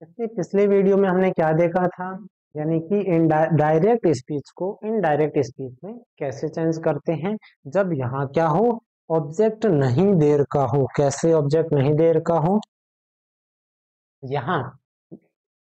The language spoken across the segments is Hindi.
इसलिए पिछले वीडियो में हमने क्या देखा था, यानी कि डायरेक्ट स्पीच को इनडायरेक्ट स्पीच में कैसे चेंज करते हैं। जब यहाँ क्या हो, ऑब्जेक्ट नहीं दे रखा हो। कैसे ऑब्जेक्ट नहीं दे रखा हो, यहाँ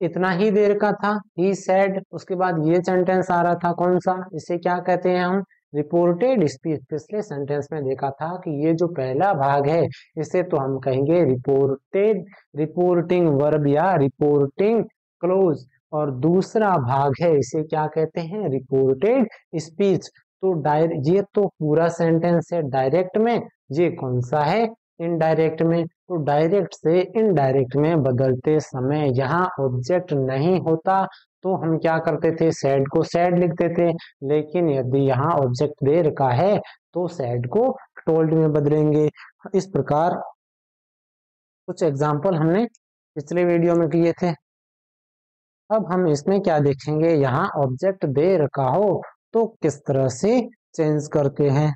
इतना ही देर का था, ही सेड, उसके बाद ये सेंटेंस आ रहा था कौन सा, इसे क्या कहते हैं हम, रिपोर्टेड स्पीच। पिछले सेंटेंस में देखा था कि ये जो पहला भाग है इसे तो हम कहेंगे रिपोर्टेड, रिपोर्टिंग वर्ब या रिपोर्टिंग क्लोज, और दूसरा भाग है इसे क्या कहते हैं, रिपोर्टेड स्पीच। तो ये तो पूरा सेंटेंस है डायरेक्ट में, ये कौन सा है, इनडायरेक्ट में। तो डायरेक्ट से इनडायरेक्ट में बदलते समय यहाँ ऑब्जेक्ट नहीं होता तो हम क्या करते थे, सैड को सैड लिखते थे। लेकिन यदि यहाँ ऑब्जेक्ट दे रखा है तो सैड को टोल्ड में बदलेंगे। इस प्रकार कुछ एग्जाम्पल हमने पिछले वीडियो में किए थे। अब हम इसमें क्या देखेंगे, यहाँ ऑब्जेक्ट दे रखा हो तो किस तरह से चेंज करते हैं।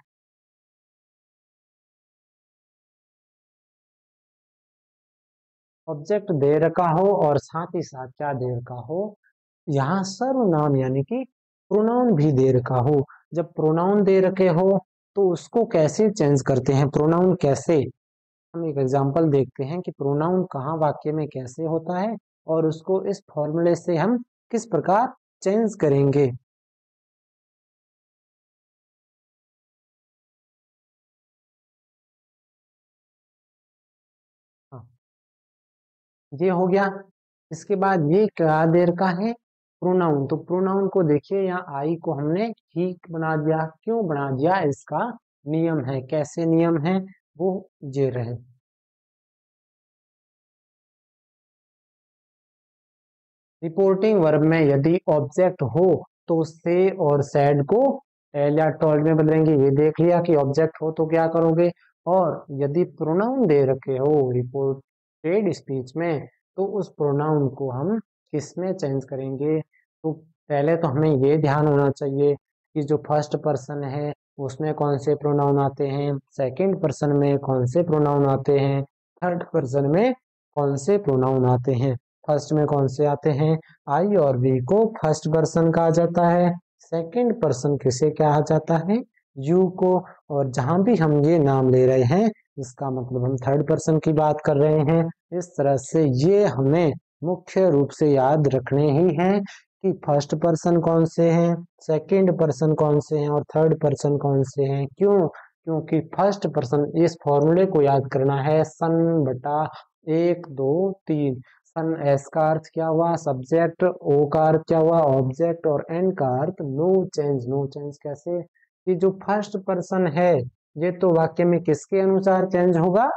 ऑब्जेक्ट दे रखा हो और साथ ही साथ क्या दे रखा हो, यहाँ सर्वनाम यानी कि प्रोनाउन भी दे रखा हो। जब प्रोनाउन दे रखे हो तो उसको कैसे चेंज करते हैं, प्रोनाउन कैसे, हम एक एग्जांपल देखते हैं कि प्रोनाउन कहाँ वाक्य में कैसे होता है और उसको इस फॉर्मूले से हम किस प्रकार चेंज करेंगे। हाँ, ये हो गया। इसके बाद ये क्या देर का है, प्रोनाउन। तो प्रोनाउन को देखिए, यहाँ आई को हमने ही बना दिया। क्यों बना दिया, इसका नियम है। कैसे नियम है वो ये रहे। रिपोर्टिंग वर्ब में यदि ऑब्जेक्ट हो तो से और सैड को एल या टॉल्ड में बदलेंगे। ये देख लिया कि ऑब्जेक्ट हो तो क्या करोगे। और यदि प्रोनाउन दे रखे हो रिपोर्टेड स्पीच में तो उस प्रोनाउन को हम किस में चेंज करेंगे। तो पहले तो हमें ये ध्यान होना चाहिए कि जो फर्स्ट पर्सन है उसमें कौन से प्रोनाउन आते हैं, सेकंड पर्सन में कौन से प्रोनाउन आते हैं, थर्ड पर्सन में कौन से प्रोनाउन आते हैं। फर्स्ट में कौन से आते हैं, आई और वी को फर्स्ट पर्सन कहा जाता है, सेकंड पर्सन किसे कहा जाता है, यू को। और जहां भी हम ये नाम ले रहे हैं इसका मतलब हम थर्ड पर्सन की बात कर रहे हैं। इस तरह से ये हमें मुख्य रूप से याद रखने ही हैं कि फर्स्ट पर्सन कौन से हैं, सेकंड पर्सन कौन से हैं और थर्ड पर्सन कौन से हैं। क्यों, क्योंकि फर्स्ट पर्सन, इस फॉर्मूले को याद करना है, सन बटा एक दो तीन। सन एस का अर्थ क्या हुआ, सब्जेक्ट, ओ का अर्थ क्या हुआ, ऑब्जेक्ट, और एन का अर्थ नो चेंज। नो चेंज कैसे, कि जो फर्स्ट पर्सन है ये तो वाक्य में किसके अनुसार चेंज होगा,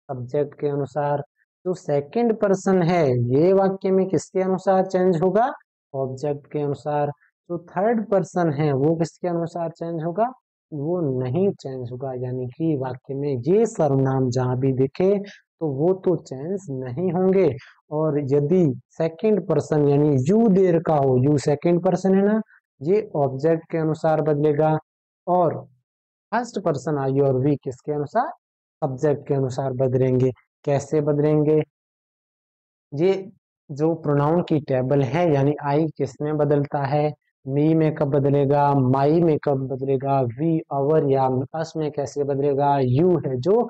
सब्जेक्ट के अनुसार। जो सेकंड पर्सन है ये वाक्य में किसके अनुसार चेंज होगा, ऑब्जेक्ट के अनुसार। जो थर्ड पर्सन है वो किसके अनुसार चेंज होगा, वो नहीं चेंज होगा। यानी कि वाक्य में ये सर्वनाम जहां भी दिखे तो वो तो चेंज नहीं होंगे। और यदि सेकंड पर्सन यानी यू देर का हो, यू सेकंड पर्सन है ना, ये ऑब्जेक्ट के अनुसार बदलेगा। और फर्स्ट पर्सन आई और वी किसके अनुसार, सब्जेक्ट के अनुसार बदलेंगे। कैसे बदलेंगे, ये जो प्रोनाउन की टेबल है, यानी आई किस में बदलता है, मी में कब बदलेगा, माई में कब बदलेगा, वी अवर या अस में कैसे बदलेगा, यू है जो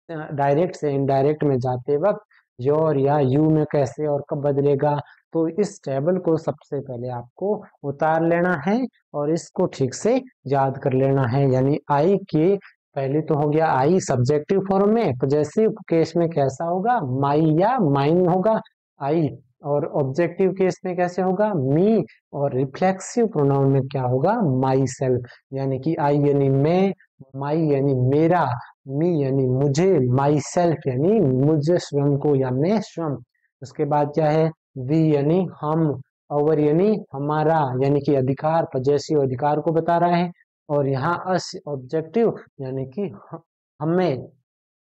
डायरेक्ट से इनडायरेक्ट में जाते वक्त योर या यू में कैसे और कब बदलेगा। तो इस टेबल को सबसे पहले आपको उतार लेना है और इसको ठीक से याद कर लेना है। यानी आई के पहले तो हो गया आई सब्जेक्टिव फॉर्म में, पॉजेसिव केस में कैसा होगा, माई या माइन होगा आई। और ऑब्जेक्टिव केस में कैसे होगा, मी। और रिफ्लेक्सिव प्रोनाउन में क्या होगा, माई सेल्फ। यानी कि आई यानी मैं, माई यानी मेरा, मी यानी मुझे, माई सेल्फ यानी मुझे स्वयं को या मैं स्वयं। उसके बाद क्या है, वी यानी हम, अवर यानी हमारा, यानी कि अधिकार, पजेसिव अधिकार को बता रहा है। और यहाँ अस ऑब्जेक्टिव यानी कि हमें।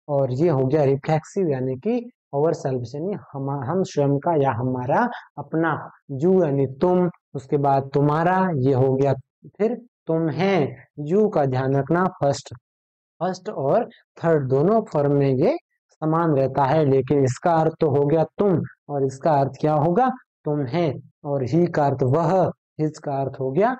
और ये हो गया रिफ्लेक्सिव यानी कि अवर सेल्फ यानी हम स्वयं का या हमारा, अपना। यू यानी तुम, उसके बाद तुम्हारा, ये हो गया। फिर तुम है, यू का ध्यान रखना, फर्स्ट फर्स्ट और थर्ड दोनों फॉर्म में ये समान रहता है, लेकिन इसका अर्थ तो हो गया तुम और इसका अर्थ क्या होगा, तुम है, और ही का अर्थ वह, हिज का अर्थ हो गया,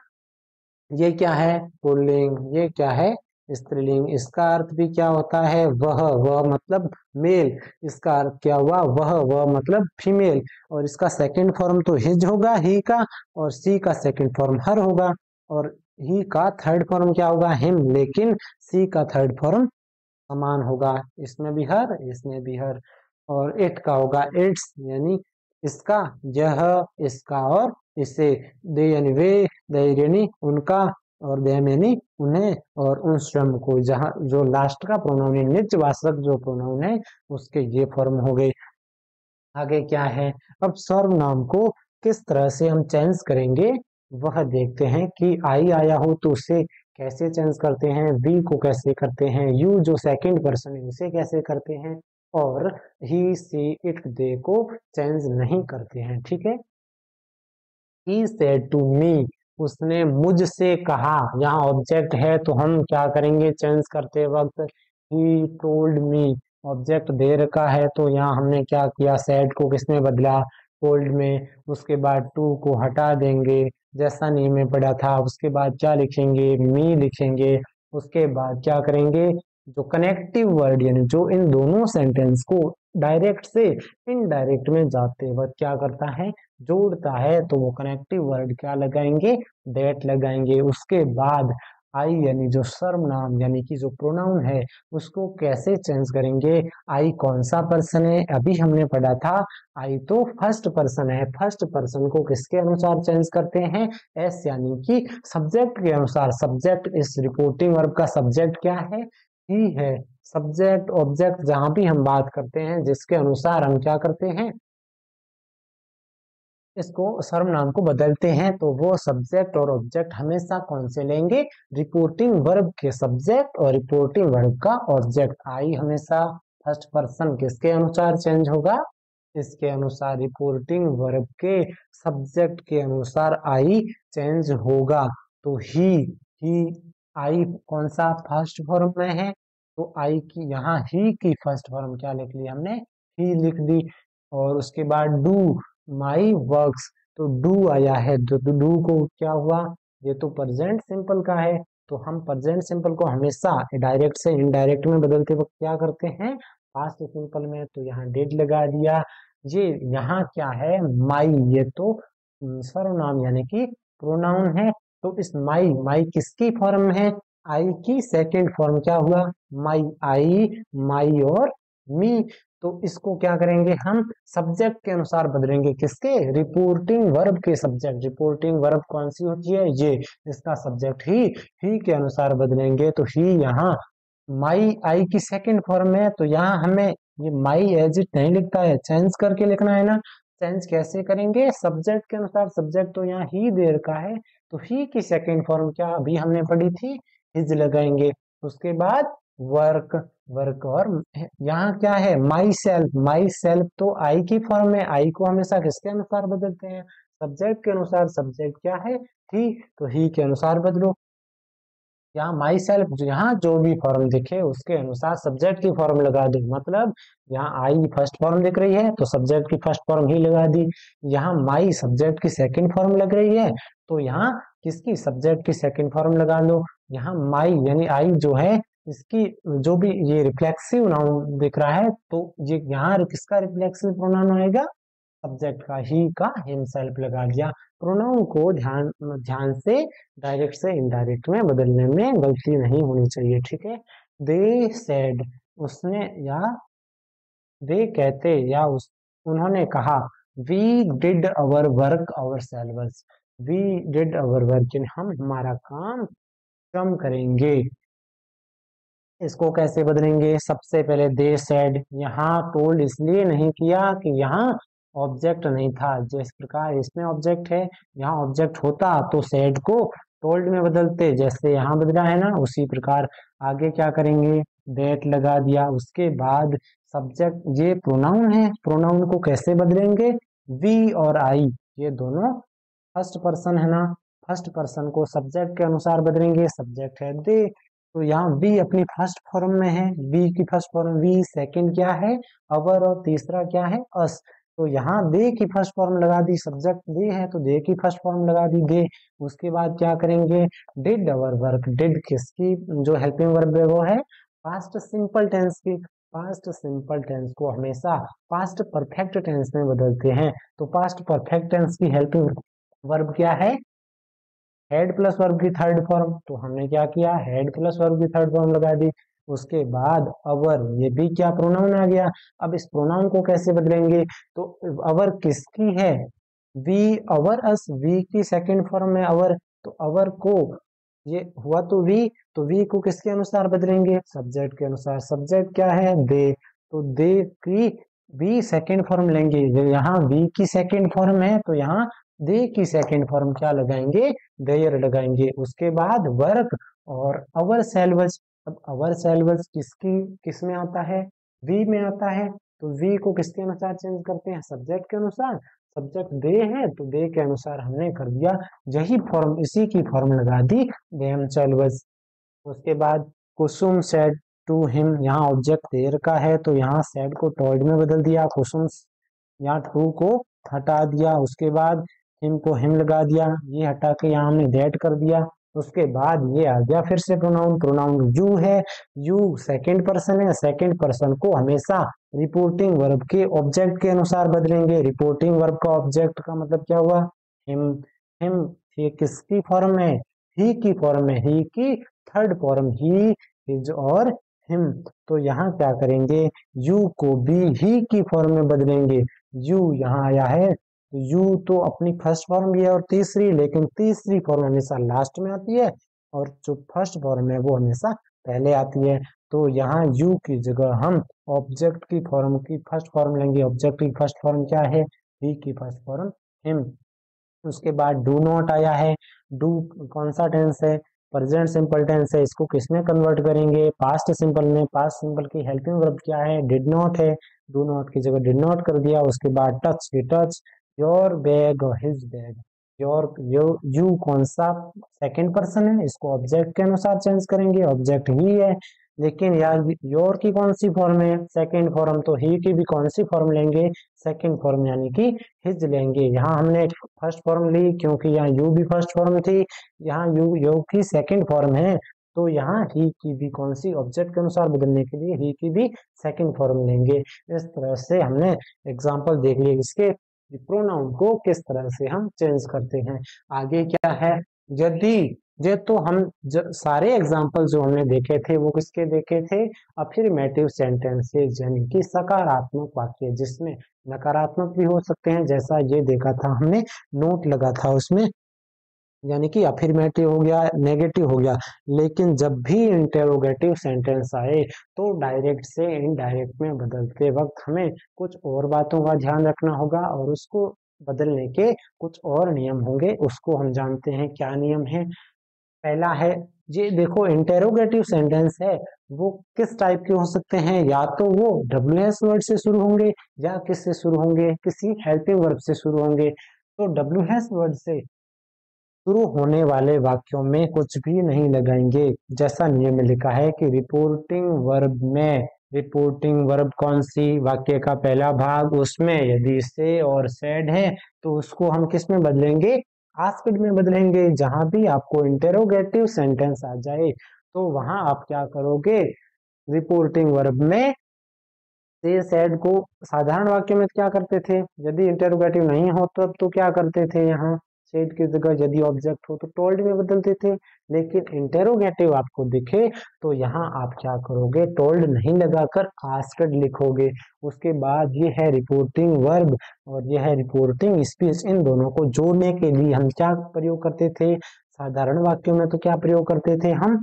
ये क्या है, पुल्लिंग, ये क्या है, स्त्रीलिंग। इसका अर्थ भी क्या होता है, वह मतलब मेल, इसका अर्थ क्या हुआ, वह मतलब फीमेल, और इसका सेकंड फॉर्म तो हिज होगा, ही का, और सी का सेकंड फॉर्म हर होगा, और ही का थर्ड फॉर्म क्या होगा, हिम, लेकिन सी का थर्ड फॉर्म समान होगा, इसमें भी हर, इसमें भी हर, और इट का होगा इट्स, यानी इसका, यह, इसका, और इसे, दे यानी वे, दे यानी उनका, और देम यानी उन्हें, और उन स्वयं को, जहाँ जो लास्ट का प्रोनाउन है, निजवाचक जो प्रोनाउन है उसके ये फॉर्म हो गए। आगे क्या है, अब सर्वनाम को किस तरह से हम चेंज करेंगे वह देखते हैं, कि आई आया हो तो उसे कैसे चेंज करते हैं, वी को कैसे करते हैं, यू जो सेकंड पर्सन है उसे कैसे करते हैं, और ही, सी, इट, दे को चेंज नहीं करते हैं, ठीक है। He said to me, उसने मुझसे कहा, यहाँ ऑब्जेक्ट है तो हम क्या करेंगे चेंज करते वक्त, he told me, object they रखा है तो यहाँ हमने क्या किया, said को किसमें बदला, told में, उसके बाद to को हटा देंगे जैसा नी में पड़ा था, उसके बाद क्या लिखेंगे, me लिखेंगे, उसके बाद क्या करेंगे, जो कनेक्टिव वर्ड यानी जो इन दोनों सेंटेंस को डायरेक्ट से इनडायरेक्ट में जाते वक्त क्या करता है, जोड़ता है, तो वो कनेक्टिव वर्ड क्या लगाएंगे, दैट लगाएंगे। उसके बाद आई यानी जो सर्वनाम यानी कि जो प्रोनाउन है उसको कैसे चेंज करेंगे, आई कौन सा पर्सन है, अभी हमने पढ़ा था आई तो फर्स्ट पर्सन है, फर्स्ट पर्सन को किसके अनुसार चेंज करते हैं, एस यानी कि सब्जेक्ट के अनुसार, सब्जेक्ट इस रिपोर्टिंग वर्ब का सब्जेक्ट क्या है, ही है, सब्जेक्ट ऑब्जेक्ट जहां भी हम बात करते हैं जिसके अनुसार हम क्या करते हैं, इसको सर्वनाम को बदलते हैं, तो वो सब्जेक्ट और ऑब्जेक्ट हमेशा कौन से लेंगे, रिपोर्टिंग वर्ब के सब्जेक्ट और रिपोर्टिंग वर्ब का ऑब्जेक्ट। आई हमेशा फर्स्ट पर्सन किसके अनुसार चेंज होगा, इसके अनुसार, रिपोर्टिंग वर्ब के सब्जेक्ट के अनुसार आई चेंज होगा। तो ही आई कौन सा फर्स्ट फॉर्म में है, तो आई की यहाँ ही की फर्स्ट फॉर्म क्या लिख ली हमने, ही लिख दी, और उसके बाद डू माई वर्क्स, तो डू आया है, तो डू को क्या हुआ, ये तो प्रेजेंट सिंपल का है, तो हम प्रेजेंट सिंपल को हमेशा डायरेक्ट से इनडायरेक्ट में बदलते वक्त क्या करते हैं, पास्ट सिंपल में, तो यहाँ डेड लगा दिया। ये यहाँ क्या है, माई, ये तो सर्वनाम यानी कि प्रोनाउन है, तो इस माई, माई किसकी फॉर्म है, आई की सेकंड फॉर्म क्या हुआ, माई, आई, माई और मी, तो इसको क्या करेंगे हम सब्जेक्ट के अनुसार बदलेंगे, किसके, रिपोर्टिंग वर्ब के सब्जेक्ट, रिपोर्टिंग वर्ब कौन सी होती है, ये, इसका सब्जेक्ट ही के अनुसार बदलेंगे, तो ही यहाँ माई आई की सेकंड फॉर्म है, तो यहाँ हमें ये माई एज इट नहीं लिखता है, चेंज करके लिखना है ना, चेंज कैसे करेंगे, सब्जेक्ट के अनुसार, सब्जेक्ट तो यहाँ ही दे रखा है, तो ही की सेकंड फॉर्म क्या अभी हमने पढ़ी थी, हिज लगाएंगे, उसके बाद वर्क, वर्क, और यहाँ क्या है, माई सेल्फ तो आई की फॉर्म में, आई को हमेशा किसके अनुसार बदलते हैं, सब्जेक्ट के अनुसार, सब्जेक्ट क्या है, ही, तो ही के अनुसार बदलो, यहाँ माई सेल्फ यहाँ जो भी फॉर्म दिखे उसके अनुसार सब्जेक्ट की फॉर्म लगा दो, मतलब यहाँ आई फर्स्ट फॉर्म दिख रही है तो सब्जेक्ट की फर्स्ट फॉर्म ही लगा दी, यहाँ माई सब्जेक्ट की सेकंड फॉर्म लग रही है तो यहाँ किसकी, सब्जेक्ट की सेकंड फॉर्म लगा लो, यहाँ माई यानी आई जो है इसकी जो भी ये रिफ्लेक्सिव नाउन दिख रहा है तो ये यहाँ किसका रिफ्लेक्सिव प्रोनाउन आएगा, सब्जेक्ट का, ही का हिमसेल्फ लगा दिया। प्रोनाउन को ध्यान ध्यान से डायरेक्ट से इनडायरेक्ट में बदलने में गलती नहीं होनी चाहिए, ठीक है। दे सेड, उसने या वे कहते या उन्होंने कहा, we did our work ourselves, we did our work हम हमारा काम कम करेंगे, इसको कैसे बदलेंगे, सबसे पहले दे सेड, यहाँ टोल्ड इसलिए नहीं किया कि यहाँ ऑब्जेक्ट नहीं था, जिस प्रकार इसमें ऑब्जेक्ट है, यहाँ ऑब्जेक्ट होता तो सेड को टोल्ड में बदलते, जैसे यहाँ बदला है ना उसी प्रकार आगे क्या करेंगे, डेट लगा दिया, उसके बाद सब्जेक्ट, ये प्रोनाउन है, प्रोनाउन को कैसे बदलेंगे, वी और आई ये दोनों फर्स्ट पर्सन है ना, फर्स्ट पर्सन को सब्जेक्ट के अनुसार बदलेंगे, सब्जेक्ट है दे, तो यहाँ वी अपनी फर्स्ट फॉर्म में है, वी की फर्स्ट फॉर्म वी, सेकंड क्या है अवर, और तीसरा क्या है अस, तो यहाँ दे की फर्स्ट फॉर्म लगा दी, सब्जेक्ट दे है तो दे की फर्स्ट फॉर्म लगा दी दे। उसके बाद क्या करेंगे, डिड अवर वर्क, डिड किसकी जो हेल्पिंग वर्ब है वो है पास्ट सिंपल टेंस की। पास्ट सिंपल टेंस को हमेशा पास्ट परफेक्ट टेंस में बदलते हैं। तो पास्ट परफेक्ट टेंस की हेल्पिंग वर्ब क्या है, हेड प्लस वर्ब की थर्ड फॉर्म। तो हमने क्या किया, हेड प्लस वर्ब की थर्ड फॉर्म लगा दी। उसके बाद अवर, ये भी क्या प्रोनाउन आ गया। अब इस प्रोनाउन को कैसे बदलेंगे, तो अवर किसकी है, वी, अवर अस, वी की सेकंड फॉर्म है अवर। तो अवर को, ये हुआ तो वी को किसके अनुसार बदलेंगे, सब्जेक्ट के अनुसार। सब्जेक्ट क्या है, दे, तो दे की वी सेकंड फॉर्म लेंगे। यहाँ वी की सेकंड फॉर्म है तो यहाँ दे की सेकंड फॉर्म क्या लगाएंगे, देयर लगाएंगे। उसके बाद वर्क और अवर सेल्वस। अब अवर सेल्वस किसकी किस में आता है, वी में आता है। तो वी को किसके अनुसार चेंज करते हैं, सब्जेक्ट के अनुसार। सब्जेक्ट दे है तो दे के अनुसार हमने कर दिया, यही फॉर्म, इसी की फॉर्म लगा दी देम सेल्वस। उसके बाद कुसुम सेड टू हिम, यहाँ ऑब्जेक्ट देर का है तो यहाँ सेड को टॉल्ड में बदल दिया, कुसुम यहाँ टू को हटा दिया। उसके बाद हिम को हिम लगा दिया, ये हटा के यहाँ हमने दैट कर दिया। उसके बाद ये आ गया फिर से प्रोनाउन, प्रोनाउन यू है। यू सेकंड पर्सन है, सेकंड पर्सन को हमेशा रिपोर्टिंग वर्ब के ऑब्जेक्ट के अनुसार बदलेंगे। रिपोर्टिंग वर्ब का ऑब्जेक्ट का मतलब क्या हुआ, हिम। हिम ये किसकी फॉर्म है, ही की फॉर्म है, ही की थर्ड फॉर्म, ही, हिज और हिम। तो यहाँ क्या करेंगे, यू को भी ही की फॉर्म में बदलेंगे। यू यहाँ आया है तो यू तो अपनी फर्स्ट फॉर्म भी है और तीसरी, लेकिन तीसरी फॉर्म हमेशा लास्ट में आती है और जो फर्स्ट फॉर्म है वो हमेशा पहले आती है। तो यहाँ यू की जगह हम ऑब्जेक्ट की फॉर्म की फर्स्ट फॉर्म लेंगे। ऑब्जेक्ट की फर्स्ट फॉर्म क्या है, ही की फर्स्ट फॉर्म हिम। उसके बाद डू नॉट आया है। डू कौन सा टेंस है, प्रेजेंट सिंपल टेंस है। इसको किसमें कन्वर्ट करेंगे, पास्ट सिंपल में। पास्ट सिंपल की हेल्पिंग वर्ब क्या है, डिड नॉट है। डू नॉट की जगह डिड नॉट कर दिया। उसके बाद touch, he touch your bag और हिज बैग। योर, यू कौन सा सेकंड पर्सन है, इसको ऑब्जेक्ट के अनुसार चेंज करेंगे, ऑब्जेक्ट ही है। लेकिन यार योर की कौन सी फॉर्म है, सेकंड फॉर्म, तो ही की भी कौन सी फॉर्म लेंगे, सेकंड फॉर्म यानी कि हिज लेंगे। यहाँ हमने फर्स्ट फॉर्म ली क्योंकि यहाँ यू भी फर्स्ट फॉर्म थी, यहाँ यू की सेकंड फॉर्म है। तो यहाँ ही की भी कौन सी, ऑब्जेक्ट के अनुसार बदलने के लिए ही की भी सेकंड फॉर्म लेंगे। इस तरह से हमने एग्जांपल देख लिए इसके प्रोनाउन को किस तरह से हम चेंज करते हैं। आगे क्या है, यदि, ये तो हम सारे एग्जाम्पल जो हमने देखे थे वो किसके देखे थे, अफर्मेटिव सेंटेंसेस यानी कि सकारात्मक वाक्य, जिसमें नकारात्मक भी हो सकते हैं, जैसा ये देखा था हमने, नोट लगा था उसमें, यानी कि अफर्मेटिव हो गया, नेगेटिव हो गया। लेकिन जब भी इंटेरोगेटिव सेंटेंस आए तो डायरेक्ट से इनडायरेक्ट में बदलते वक्त हमें कुछ और बातों का ध्यान रखना होगा और उसको बदलने के कुछ और नियम होंगे। उसको हम जानते हैं, क्या नियम है। पहला है, ये देखो इंटेरोगेटिव सेंटेंस है वो किस टाइप के हो सकते हैं, या तो वो WH वर्ड से शुरू होंगे या किससे शुरू होंगे, किसी हेल्पिंग वर्ब से शुरू होंगे। तो WH वर्ड से शुरू होने वाले वाक्यों में कुछ भी नहीं लगाएंगे। जैसा नियम में लिखा है कि रिपोर्टिंग वर्ब में, रिपोर्टिंग वर्ब कौन सी, वाक्य का पहला भाग, उसमें यदि से और सेड है तो उसको हम किस में बदलेंगे, आस्क्ड में बदलेंगे। जहां भी आपको इंटेरोगेटिव सेंटेंस आ जाए तो वहां आप क्या करोगे, रिपोर्टिंग वर्ब में से सेड को साधारण वाक्य में क्या करते थे, यदि इंटेरोगेटिव नहीं हो तब तो क्या करते थे, यहाँ सेड की जगह यदि ऑब्जेक्ट हो तो टोल्ड में बदलते थे। लेकिन इंटेरोगेटिव आपको दिखे तो यहाँ आप क्या करोगे, टोल्ड नहीं लगाकर आस्क्ड लिखोगे। उसके बाद ये है रिपोर्टिंग वर्ब और ये है रिपोर्टिंग स्पीच। इन दोनों को जोड़ने के लिए हम क्या प्रयोग करते थे, साधारण वाक्यों में तो क्या प्रयोग करते थे हम,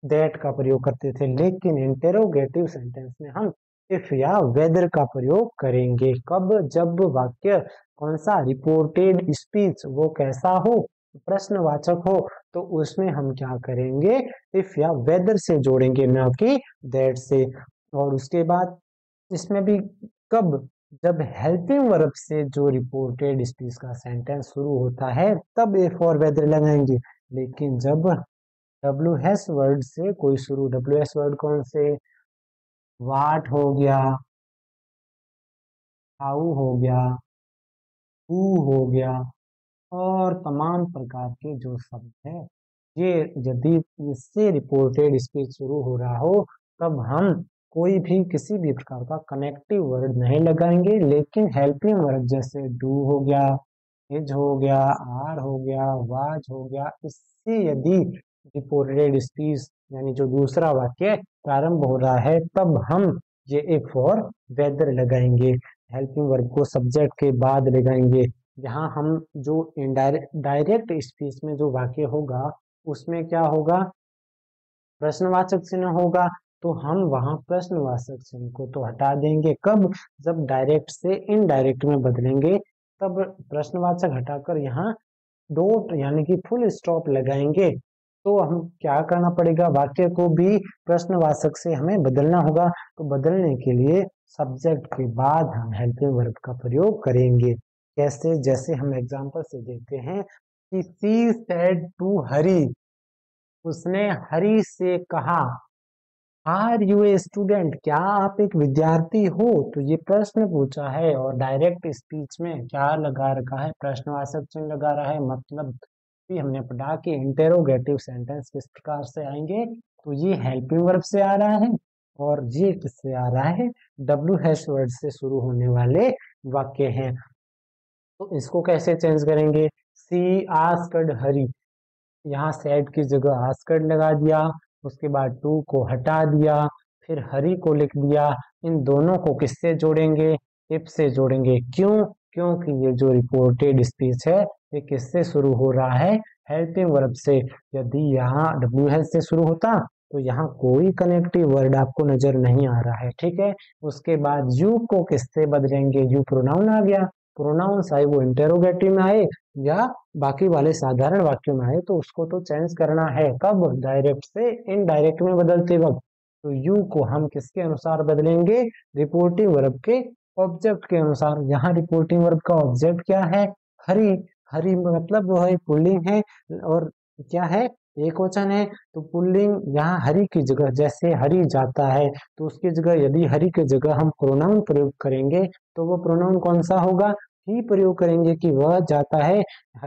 दैट का प्रयोग करते थे। लेकिन इंटेरोगेटिव सेंटेंस में हम इफ या वेदर का प्रयोग करेंगे। कब, जब वाक्य कौन सा, रिपोर्टेड स्पीच वो कैसा हो, प्रश्नवाचक हो, तो उसमें हम क्या करेंगे, इफ या वेदर से जोड़ेंगे, न कि दैट से। और उसके बाद इसमें भी कब, जब हेल्पिंग वर्ब से जो रिपोर्टेड स्पीच का सेंटेंस शुरू होता है तब इफ और वेदर लगाएंगे। लेकिन जब WH वर्ड से कोई शुरू, WH वर्ड कौन से, वाट हो गया, हाउ हो गया, हु हो गया, और तमाम प्रकार के जो शब्द हैं, ये यदि इससे रिपोर्टेड स्पीच शुरू हो रहा हो तब हम कोई भी किसी भी प्रकार का कनेक्टिव वर्ड नहीं लगाएंगे, लेकिन हेल्पिंग वर्ड जैसे डू हो गया, इज हो गया, आर हो गया, वाज हो गया, इससे यदि रिपोर्टेड स्पीच यानी जो दूसरा वाक्य प्रारंभ हो रहा है तब हम ये एक फॉर वेदर लगाएंगे, हेल्पिंग वर्ब को सब्जेक्ट के बाद लगाएंगे। यहाँ हम जो इनडायरेक्ट डायरेक्ट स्पीच में जो वाक्य होगा उसमें क्या होगा, प्रश्नवाचक चिन्ह होगा, तो हम वहां प्रश्नवाचक चिन्ह को तो हटा देंगे। कब? जब डायरेक्ट से इनडायरेक्ट में बदलेंगे तब प्रश्नवाचक हटाकर यहाँ डॉट यानी कि फुल स्टॉप लगाएंगे। तो हम क्या करना पड़ेगा, वाक्य को भी प्रश्नवाचक से हमें बदलना होगा। तो बदलने के लिए सब्जेक्ट के बाद हम हेल्पिंग वर्ब का प्रयोग करेंगे। कैसे? जैसे हम एग्जांपल से देखते हैं कि शी सेड टू हरी, उसने हरी से कहा, आर यू ए स्टूडेंट, क्या आप एक विद्यार्थी हो? तो ये प्रश्न पूछा है और डायरेक्ट स्पीच में क्या लगा रखा है, प्रश्नवाचक चिन्ह लगा रहा है। मतलब भी हमने पढ़ा कि इंटेरोगेटिव सेंटेंस किस प्रकार से आएंगे, तो ये हेल्पिंग वर्ब से आ रहा है और ये किससे आ रहा है, डब्ल्यू हैश वर्ड से शुरू होने वाले वाक्य हैं। तो इसको कैसे चेंज करेंगे, सी आस्क्ड हरी, यहाँ सेड की जगह आस्क्ड लगा दिया, उसके बाद टू को हटा दिया, फिर हरी को लिख दिया। इन दोनों को किससे जोड़ेंगे, इफ से जोड़ेंगे। क्यों? क्योंकि ये जो रिपोर्टेड स्पीच है ये किससे शुरू हो रहा है, हेल्पिंग वर्ब से। यदि यहाँ डब्ल्यू एच से शुरू होता तो यहाँ कोई कनेक्टिव वर्ड आपको नजर नहीं आ रहा है, ठीक है। उसके बाद यू को किससे बदलेंगे, यू प्रोनाउन आ गया, प्रोनाउन चाहे वो इंटेरोगेटिव में आए या बाकी वाले साधारण वाक्यों में आए तो उसको तो चेंज करना है। कब? डायरेक्ट से इनडायरेक्ट में बदलते वक्त। तो यू को हम किसके अनुसार बदलेंगे, रिपोर्टिंग वर्ब के ऑब्जेक्ट के अनुसार। यहाँ रिपोर्टिंग वर्ब का ऑब्जेक्ट क्या है, हरी। हरी मतलब वो है पुल्लिंग है और क्या है, एक वचन है। तो पुल्लिंग यहाँ हरी की जगह, जैसे हरी जाता है तो उसकी जगह यदि हरी की जगह हम प्रोनाउन प्रयोग करेंगे तो वो प्रोनाउन कौन सा होगा, ही प्रयोग करेंगे कि वह जाता है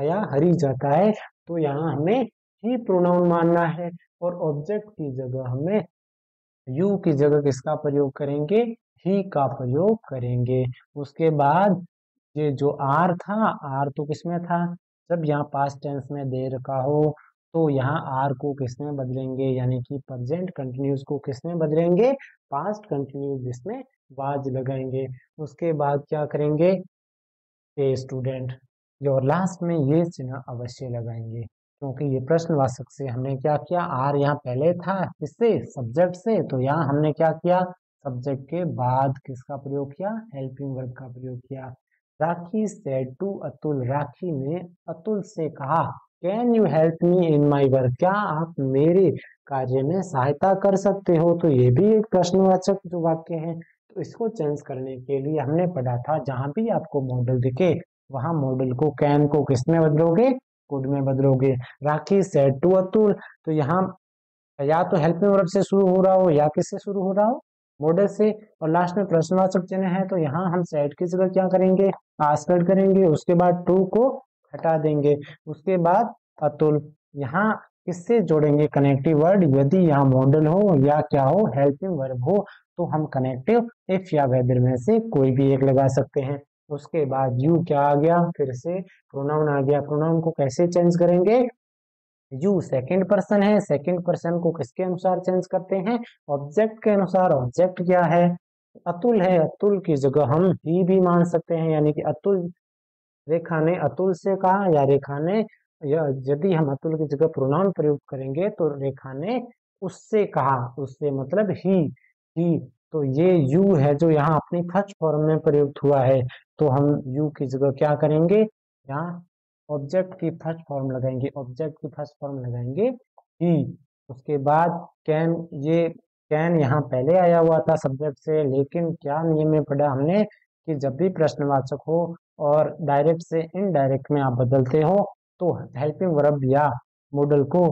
या हरी जाता है। तो यहाँ हमें ही प्रोनाउन मानना है और ऑब्जेक्ट की जगह हमें यू की जगह किसका प्रयोग करेंगे, ही का प्रयोग करेंगे। उसके बाद ये जो आर था, आर तो किसमें था, जब यहाँ पास्ट टेंस में दे रखा हो तो यहाँ आर को किसमें बदलेंगे, यानी कि प्रेजेंट कंटिन्यूस को किसमें बदलेंगे, पास्ट कंटिन्यूस, जिसमें वाज लगाएंगे। उसके बाद क्या करेंगे, ए स्टूडेंट, और लास्ट में ये चिन्ह अवश्य लगाएंगे क्योंकि ये प्रश्नवाचक से हमने क्या किया, आर यहाँ पहले था किससे, सब्जेक्ट से, तो यहाँ हमने क्या किया, सब्जेक्ट के बाद किसका प्रयोग किया, हेल्पिंग वर्ब का प्रयोग किया। राखी सेड टू अतुल, राखी ने अतुल से कहा, can you help me in my work, क्या आप मेरे कार्य में सहायता कर सकते हो। तो ये भी एक प्रश्नवाचक जो वाक्य है। तो इसको चेंज करने के लिए हमने पढ़ा था, जहां भी आपको मॉडल दिखे वहां मॉडल को कैन को किस में बदलोगे, कुड में बदलोगे। राखी सेड टू अतुल, तो यहाँ या तो हेल्पिंग वर्ब से शुरू हो रहा हो या किससे शुरू हो रहा हो, मॉडल से, और लास्ट में प्रश्नवाचक चिन्ह है तो यहाँ हम सेड की जगह क्या करेंगे, आस्क्ड करेंगे, उसके बाद टू को हटा देंगे, उसके बाद अतुल। यहाँ किससे जोड़ेंगे, कनेक्टिव वर्ड, यदि यहाँ मॉडल हो या क्या हो, हेल्पिंग वर्ब हो तो हम कनेक्टिव इफ या वेदर में से कोई भी एक लगा सकते हैं। उसके बाद यू क्या आ गया, फिर से प्रोनाउन आ गया। प्रोनाउन को कैसे चेंज करेंगे, यू सेकंड पर्सन है, सेकंड पर्सन को किसके अनुसार चेंज करते हैं, ऑब्जेक्ट के अनुसार। ऑब्जेक्ट क्या है, अतुल है, अतुल की जगह हम ही भी मान सकते हैं, यानी कि अतुल, रेखा ने अतुल से कहा या रेखा ने, यदि हम अतुल की जगह प्रोनाउन प्रयोग करेंगे तो रेखा ने उससे कहा, उससे मतलब ही। तो ये यू है जो यहाँ अपनी फर्स्ट फॉर्म में प्रयुक्त हुआ है, तो हम यू की जगह क्या करेंगे, यहाँ ऑब्जेक्ट की फर्स्ट फॉर्म लगाएंगे, ऑब्जेक्ट की फर्स्ट फॉर्म लगाएंगे ही। उसके बाद कैन, ये कैन यहाँ पहले आया हुआ था सब्जेक्ट से, लेकिन क्या नियम में पढ़ा हमने कि जब भी प्रश्नवाचक हो और डायरेक्ट से इनडायरेक्ट में आप बदलते हो तो हेल्पिंग वर्ब या मॉडल को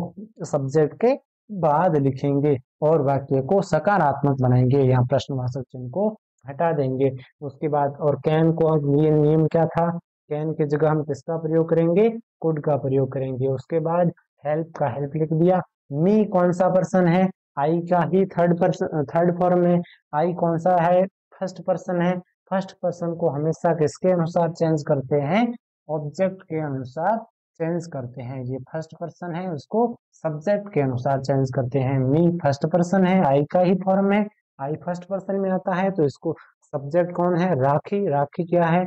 सब्जेक्ट के बाद लिखेंगे और वाक्य को सकारात्मक बनाएंगे, यहाँ प्रश्नवाचक चिन्ह को हटा देंगे। उसके बाद और कैन को, ये नियम क्या था, कैन की जगह हम किसका प्रयोग करेंगे, कुड का प्रयोग करेंगे। उसके बाद हेल्प का हेल्प लिख दिया। मी कौन सा पर्सन है, आई का ही थर्ड पर्सन, थर्ड फॉर्म है। आई कौन सा है, फर्स्ट पर्सन है। फर्स्ट पर्सन को हमेशा किसके अनुसार चेंज करते हैं, ऑब्जेक्ट के अनुसार चेंज करते हैं। ये फर्स्ट पर्सन है, उसको सब्जेक्ट के अनुसार चेंज करते हैं। मी फर्स्ट पर्सन है, आई का ही फॉर्म है, आई फर्स्ट पर्सन में आता है, तो इसको सब्जेक्ट कौन है, राखी। राखी क्या है,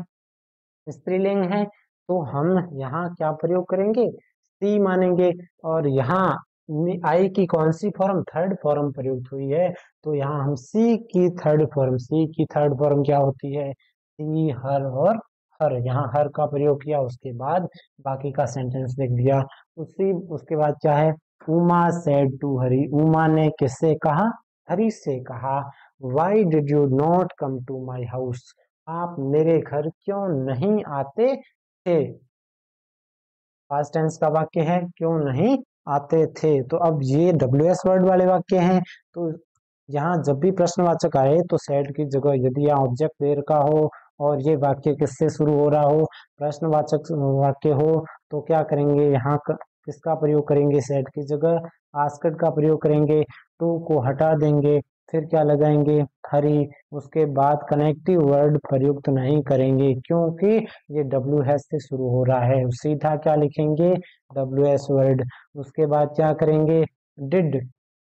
स्त्रीलिंग है। तो हम यहाँ क्या प्रयोग करेंगे, सी मानेंगे। और यहाँ आई की कौन सी फॉर्म, थर्ड फॉर्म प्रयुक्त हुई है, तो यहाँ हम सी की थर्ड फॉर्म, सी की थर्ड फॉर्म क्या होती है, सी, हर और हर। यहाँ हर का प्रयोग किया, उसके बाद बाकी का सेंटेंस लिख दिया। उसी उसके बाद क्या है, उमा सेड टू हरी, उमा ने किससे कहा, हरी से कहा। Why did you not come to my house, आप मेरे घर क्यों नहीं आते थे। पास्ट टेंस का वाक्य है, क्यों नहीं आते थे। तो अब ये WS वर्ड वाले वाक्य हैं। तो यहाँ जब भी प्रश्नवाचक आए तो सेड की जगह यदि यहाँ ऑब्जेक्ट देर का हो और ये वाक्य किससे शुरू हो रहा हो, प्रश्नवाचक वाक्य हो, तो क्या करेंगे, यहाँ किसका प्रयोग करेंगे, सेड की जगह आस्क्ड का प्रयोग करेंगे। टू को हटा देंगे, फिर क्या लगाएंगे, हरी। उसके बाद कनेक्टिव वर्ड प्रयुक्त नहीं करेंगे क्योंकि ये WS से शुरू हो रहा है, सीधा क्या लिखेंगे, WS वर्ड। उसके बाद क्या करेंगे, डिड।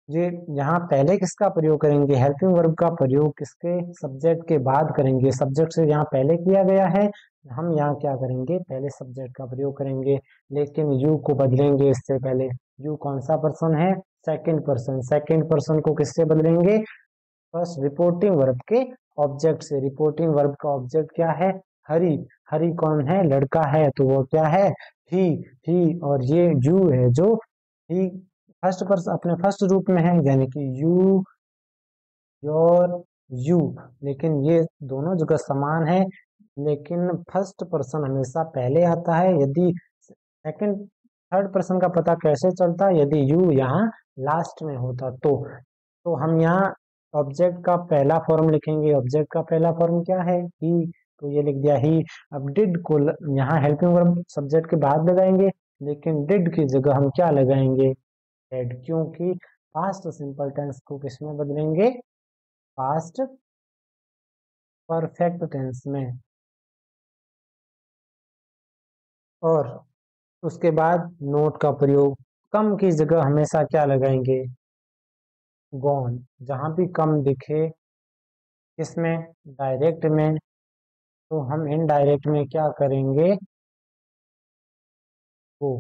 ये यहाँ पहले किसका प्रयोग करेंगे, हेल्पिंग वर्ब का प्रयोग किसके, सब्जेक्ट के बाद करेंगे। सब्जेक्ट से यहाँ पहले किया गया है, हम यहाँ क्या करेंगे, पहले सब्जेक्ट का प्रयोग करेंगे। लेकिन यू को बदलेंगे इससे पहले। यू कौन सा पर्सन है, सेकंड पर्सन। सेकंड पर्सन को किससे बदलेंगे, फर्स्ट रिपोर्टिंग वर्ब के ऑब्जेक्ट से। रिपोर्टिंग वर्ब का ऑब्जेक्ट क्या है, हरी। हरी कौन है, लड़का है, तो वो क्या है, ही। ही और ये यू है, जो ही फर्स्ट पर्सन अपने फर्स्ट रूप में है, यानी कि यू, योर, यू। लेकिन ये दोनों जगह समान है, लेकिन फर्स्ट पर्सन हमेशा पहले आता है। यदि सेकंड थर्ड पर्सन का पता कैसे चलता, यदि यू यहाँ लास्ट में होता तो हम यहाँ ऑब्जेक्ट का पहला फॉर्म लिखेंगे। ऑब्जेक्ट का पहला फॉर्म क्या है, ही, तो ये लिख दिया ही। अब डिड को यहाँ हेल्पिंग वर्ब सब्जेक्ट के बाद लगाएंगे, लेकिन डिड की जगह हम क्या लगाएंगे, हेड, क्योंकि पास्ट सिंपल टेंस को किसमें बदलेंगे, पास्ट परफेक्ट टेंस में। और उसके बाद नोट का प्रयोग, कम की जगह हमेशा क्या लगाएंगे, गॉन। जहां भी कम दिखे, किसमें, डायरेक्ट में, तो हम इनडायरेक्ट में क्या करेंगे, वो।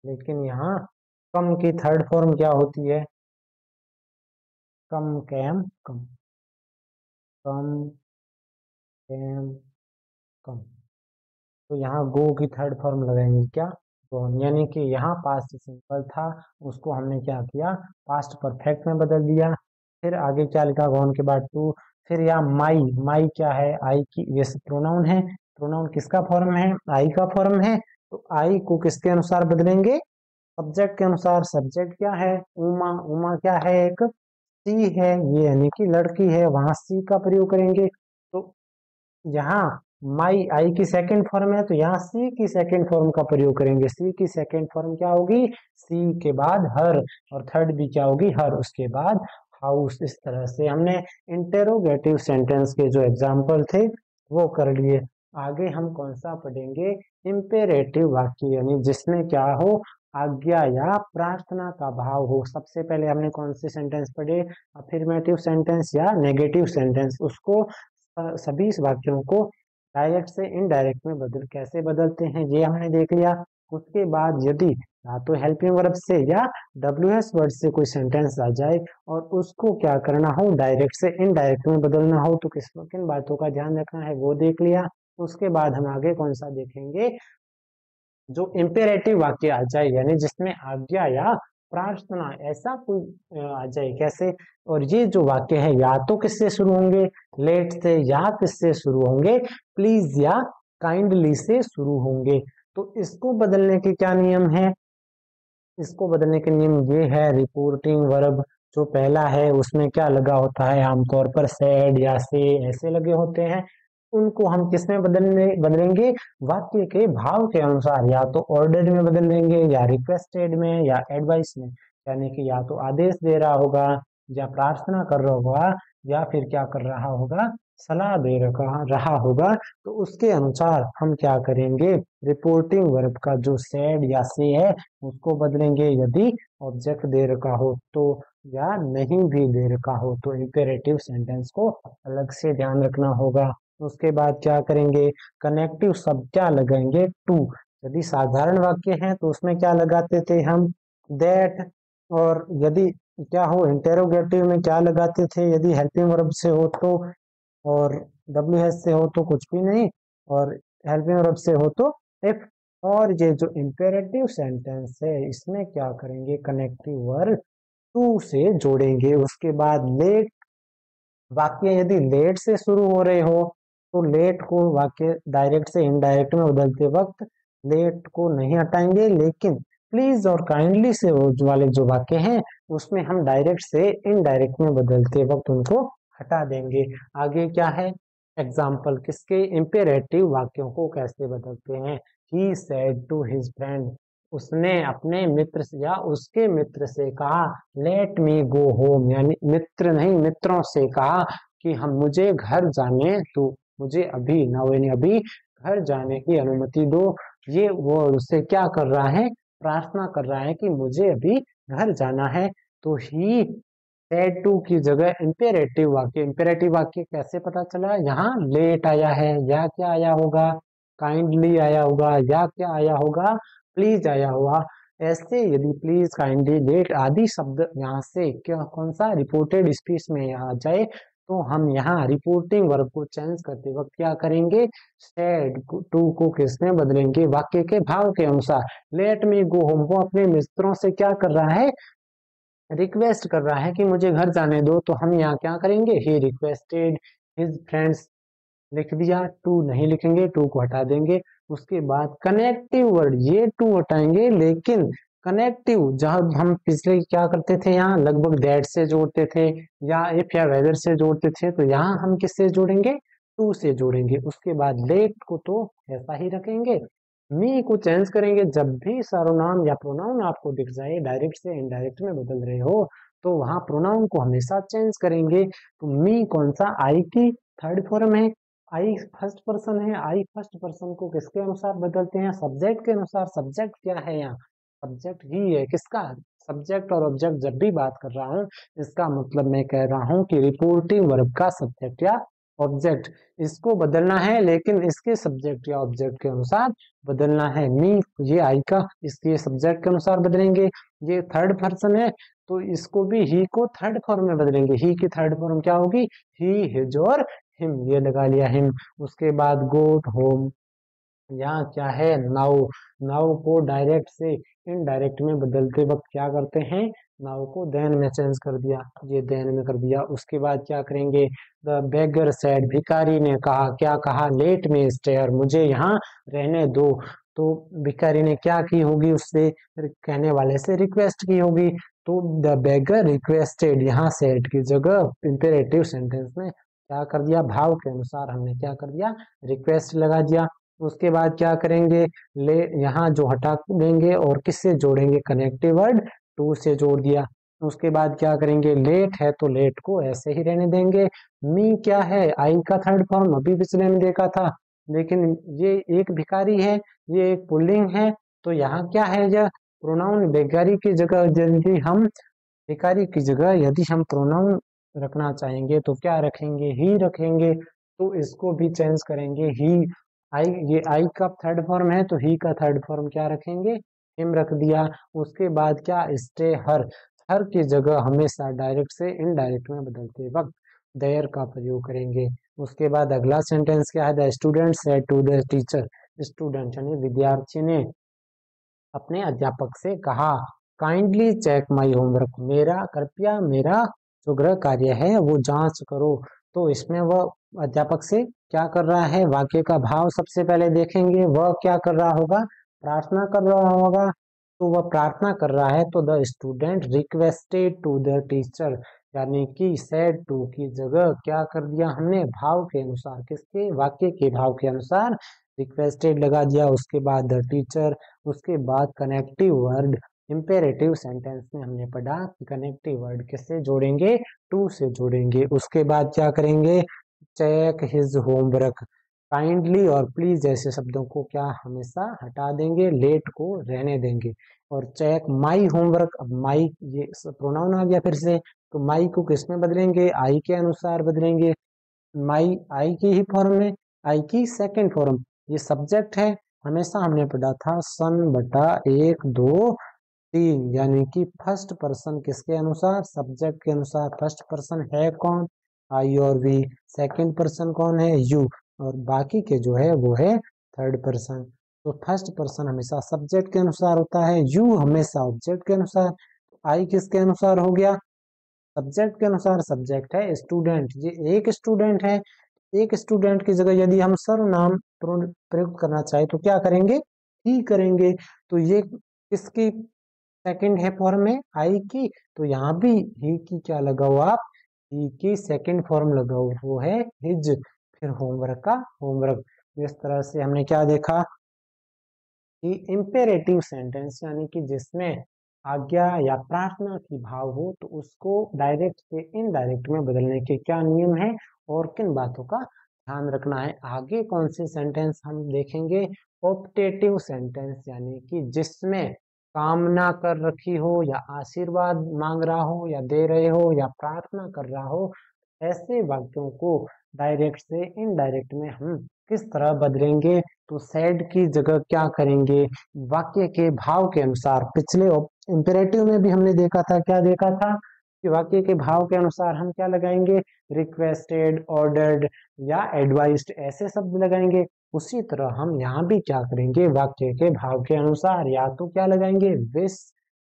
लेकिन यहाँ कम की थर्ड फॉर्म क्या होती है, कम, कैम, कम, कम, कैम, कम। तो यहाँ गो की थर्ड फॉर्म लगाएंगे क्या, गॉन। यानी कि यहाँ पास्ट सिंपल था, उसको हमने क्या किया, पास्ट परफेक्ट में बदल दिया। फिर आगे क्या लिखा, गॉन के बाद टू। फिर यहाँ माई, माई क्या है, आई की, ये प्रोनाउन है। प्रोनाउन किसका फॉर्म है, आई का फॉर्म है। तो आई को किसके अनुसार बदलेंगे, सब्जेक्ट के अनुसार। सब्जेक्ट क्या है, उमा। उमा क्या है, एक सी है, ये यानी कि लड़की है, वहां सी का प्रयोग करेंगे। तो यहाँ माई आई की सेकंड फॉर्म है, तो यहाँ सी की सेकंड फॉर्म का प्रयोग करेंगे। सी की सेकंड फॉर्म क्या होगी, सी के बाद हर, और थर्ड भी क्या होगी, हर। उसके बाद हाउस। इस तरह से हमने इंटेरोगेटिव सेंटेंस के जो एग्जाम्पल थे वो कर लिए। आगे हम कौन सा पढ़ेंगे, इम्पेरेटिव वाक्य, यानी जिसमें क्या हो, आज्ञा या प्रार्थना का भाव हो। सबसे पहले हमने कौन से सेंटेंस पढ़े, अफर्मेटिव सेंटेंस या नेगेटिव सेंटेंस। उसको सभी इस वाक्यों को डायरेक्ट से इनडायरेक्ट में कैसे बदलते हैं, ये हमने देख लिया। उसके बाद यदि या तो हेल्पिंग वर्ब से या WS वर्ड से कोई सेंटेंस आ जाए और उसको क्या करना हो, डायरेक्ट से इनडायरेक्ट में बदलना हो, तो किन बातों का ध्यान रखना है वो देख लिया। उसके बाद हम आगे कौन सा देखेंगे, जो इम्पेरेटिव वाक्य आ जाए, यानी जिसमें आज्ञा या प्रार्थना ऐसा कोई आ जाए, कैसे। और ये जो वाक्य है या तो किससे शुरू होंगे, लेट से, या किससे शुरू होंगे, प्लीज या काइंडली से शुरू होंगे। तो इसको बदलने के क्या नियम है, इसको बदलने के नियम ये है, रिपोर्टिंग वर्ब जो पहला है उसमें क्या लगा होता है, आमतौर पर सैड या से ऐसे लगे होते हैं, उनको हम किस में बदलेंगे, वाक्य के भाव के अनुसार, या तो ऑर्डर में बदल देंगे या रिक्वेस्टेड में या एडवाइस में। यानी कि या तो आदेश दे रहा होगा या प्रार्थना कर रहा होगा या फिर क्या कर रहा होगा, सलाह दे रहा होगा। तो उसके अनुसार हम क्या करेंगे, रिपोर्टिंग वर्ब का जो सैड या से है उसको बदलेंगे यदि ऑब्जेक्ट दे रखा हो तो, या नहीं भी दे रखा हो तो इंपेरेटिव सेंटेंस को अलग से ध्यान रखना होगा। उसके बाद क्या करेंगे, कनेक्टिव शब्द क्या लगाएंगे, टू। यदि साधारण वाक्य है तो उसमें क्या लगाते थे हम, दैट। और यदि क्या हो, इंटेरोगेटिव में क्या लगाते थे, यदि हेल्पिंग वर्ब से हो तो, और डब्ल्यू एच से हो तो कुछ भी नहीं, और हेल्पिंग वर्ब से हो तो इफ। और ये जो इंपेरेटिव सेंटेंस है इसमें क्या करेंगे, कनेक्टिव वर्ब टू से जोड़ेंगे। उसके बाद लेट, वाक्य यदि लेट से शुरू हो रहे हो तो लेट को वाक्य डायरेक्ट से इनडायरेक्ट में बदलते वक्त लेट को नहीं हटाएंगे, लेकिन प्लीज और काइंडली से वाले जो वाक्य हैं उसमें हम डायरेक्ट से इनडायरेक्ट में बदलते वक्त उनको हटा देंगे। आगे क्या है, एग्जाम्पल किसके, इंपेरेटिव वाक्यों को कैसे बदलते हैं। He said to his friend, उसने अपने मित्र या उसके मित्र से कहा, लेट मी गो होम, यानी मित्र नहीं मित्रों से कहा कि हम मुझे घर जाने तो, मुझे अभी ना यानी अभी घर जाने की अनुमति दो। ये वो उससे क्या कर रहा है, प्रार्थना कर रहा है कि मुझे अभी घर जाना है। तो ही सेड टू की जगह इंपेरेटिव वाक्य कैसे पता चला, यहाँ लेट आया है या क्या आया होगा, काइंडली आया होगा या क्या आया होगा, प्लीज आया हुआ। ऐसे यदि प्लीज, काइंडली, लेट आदि शब्द यहाँ से क्या कौन सा रिपोर्टेड स्पीच में यहाँ आ जाए तो हम यहाँ रिपोर्टिंग वर्ब को चेंज करते वक्त क्या करेंगे, सेड टू को किसमें बदलेंगे, वाक्य के भाव के अनुसार। लेट मी गो होम, वो अपने मित्रों से क्या कर रहा है, रिक्वेस्ट कर रहा है कि मुझे घर जाने दो, तो हम यहाँ क्या करेंगे, ही रिक्वेस्टेड हिज फ्रेंड्स लिख दिया, टू नहीं लिखेंगे, टू को हटा देंगे। उसके बाद कनेक्टिव वर्ड, ये टू हटाएंगे, लेकिन कनेक्टिव जहां हम पिछले क्या करते थे, यहाँ लगभग दैट से जोड़ते थे या इफ या वेदर से जोड़ते थे, तो यहाँ हम किससे जोड़ेंगे, टू से जोड़ेंगे। उसके बाद लेट को तो ऐसा ही रखेंगे, मी को चेंज करेंगे। जब भी सर्वनाम या प्रोनाउन आपको दिख जाए डायरेक्ट से इनडायरेक्ट में बदल रहे हो तो वहां प्रोनाउन को हमेशा चेंज करेंगे। तो मी कौन सा, आई की थर्ड फॉर्म है, आई फर्स्ट पर्सन है, आई फर्स्ट पर्सन को किसके अनुसार बदलते हैं, सब्जेक्ट के अनुसार। सब्जेक्ट क्या है यहाँ, सब्जेक्ट ही है किसका, सब्जेक्ट और ऑब्जेक्ट जब भी बात कर रहा हूँ इसका मतलब मैं कह रहा हूँ कि रिपोर्टिंग वर्ब का सब्जेक्ट या ऑब्जेक्ट, इसको बदलना है, लेकिन इसके सब्जेक्ट या ऑब्जेक्ट के अनुसार बदलना है। मी ये आई का इसके सब्जेक्ट के अनुसार बदलेंगे, ये थर्ड पर्सन है तो इसको भी ही को थर्ड फॉर्म में बदलेंगे। ही की थर्ड फॉर्म क्या होगी, ही, हिज और हिम, ये लगा लिया हिम। उसके बाद गो होम, यहाँ क्या है, नाउ। नाउ को डायरेक्ट से इनडायरेक्ट में बदलते वक्त क्या करते हैं, नाउ को देन में चेंज कर दिया, ये देन में कर दिया। उसके बाद क्या करेंगे, द बेगर सेड, भिखारी ने कहा, क्या कहा, लेट मी स्टे, और मुझे यहाँ रहने दो। तो भिखारी ने क्या की होगी, उससे कहने वाले से रिक्वेस्ट की होगी। तो द बेगर रिक्वेस्टेड, यहाँ सेड की जगह इंपेरेटिव सेंटेंस में क्या कर दिया, भाव के अनुसार हमने क्या कर दिया, रिक्वेस्ट लगा दिया। उसके बाद क्या करेंगे, ले यहाँ जो हटा देंगे और किससे जोड़ेंगे, कनेक्टिव वर्ड टू से जोड़ दिया। उसके बाद क्या करेंगे, लेट है तो लेट को ऐसे ही रहने देंगे। मी क्या है, आई का थर्ड फॉर्म, अभी पिछले में देखा था, लेकिन ये एक भिखारी है, ये एक पुल्लिंग है, तो यहाँ क्या है, यह प्रोनाउन। भिखारी की जगह यदि हम भिखारी की जगह यदि हम प्रोनाउन रखना चाहेंगे तो क्या रखेंगे, ही रखेंगे। तो इसको भी चेंज करेंगे, ही, आई, ये आई का थर्ड फॉर्म है तो ही का थर्ड फॉर्म क्या रखेंगे, हिम रख दिया। उसके बाद क्या, स्टे, हर। हर की जगह हमेशा डायरेक्ट से इनडायरेक्ट में बदलते वक्त देयर का प्रयोग करेंगे। उसके बाद अगला सेंटेंस क्या है, the student said to the teacher, student यानी विद्यार्थी ने अपने अध्यापक से कहा, काइंडली चेक माई होमवर्क, मेरा कृपया मेरा जो गृह कार्य है वो जांच करो। तो इसमें वह अध्यापक से क्या कर रहा है, वाक्य का भाव सबसे पहले देखेंगे, वह क्या कर रहा होगा, प्रार्थना कर रहा होगा। तो वह प्रार्थना कर रहा है, तो the student requested to the teacher, यानी कि सेड टू की जगह क्या कर दिया हमने, भाव के अनुसार, किसके, वाक्य के भाव के अनुसार रिक्वेस्टेड लगा दिया, उसके बाद द टीचर, उसके बाद कनेक्टिव वर्ड। इंपेरेटिव सेंटेंस में हमने पढ़ा कि कनेक्टिव वर्ड किससे जोड़ेंगे, टू से जोड़ेंगे। उसके बाद क्या करेंगे, चेक हिज होमवर्क, काइंडली और प्लीज जैसे शब्दों को क्या हमेशा हटा देंगे, लेट को रहने देंगे। और चेक माई होमवर्क, अब माई ये प्रोनाउन आ गया फिर से, तो माई को किस में बदलेंगे, आई के अनुसार बदलेंगे। माई आई की ही फॉर्म में, आई की सेकंड फॉर्म, ये सब्जेक्ट है, हमेशा हमने पढ़ा था सन बटा एक दो तीन, यानी कि फर्स्ट पर्सन किसके अनुसार, सब्जेक्ट के अनुसार। फर्स्ट पर्सन है कौन, आई और वी, सेकंड पर्सन कौन है, यू, और बाकी के जो है वो है थर्ड पर्सन। तो फर्स्ट पर्सन हमेशा सब्जेक्ट के अनुसार होता है, यू हमेशा ऑब्जेक्ट के अनुसार। आई किसके अनुसार हो गया, सब्जेक्ट के अनुसार, सब्जेक्ट है स्टूडेंट, ये एक स्टूडेंट है। एक स्टूडेंट की जगह यदि हम सर्वनाम प्रयुक्त करना चाहे तो क्या करेंगे, ही करेंगे। तो ये किसकी सेकंड है फॉर्म में, आई की, तो यहाँ भी ही की क्या लगाओ आप, ही की सेकंड फॉर्म लगाओ, वो है हिज। फिर होमवर्क का होमवर्क। इस तरह से हमने क्या देखा कि इंपेरेटिव सेंटेंस यानी कि जिसमें आज्ञा या प्रार्थना की भाव हो, तो उसको डायरेक्ट से इनडायरेक्ट में बदलने के क्या नियम है और किन बातों का ध्यान रखना है। आगे कौन से सेंटेंस हम देखेंगे, ऑप्टेटिव सेंटेंस, यानी कि जिसमें कामना कर रखी हो या आशीर्वाद मांग रहा हो या दे रहे हो या प्रार्थना कर रहा हो, ऐसे वाक्यों को डायरेक्ट से इनडायरेक्ट में हम किस तरह बदलेंगे। तो सैड की जगह क्या करेंगे, वाक्य के भाव के अनुसार। पिछले इंपेरेटिव में भी हमने देखा था, क्या देखा था कि वाक्य के भाव के अनुसार हम क्या लगाएंगे, रिक्वेस्टेड, ऑर्डर्ड या एडवाइज्ड, ऐसे शब्द लगाएंगे। उसी तरह हम यहाँ भी क्या करेंगे, वाक्य के भाव के अनुसार या तो क्या लगाएंगे, विश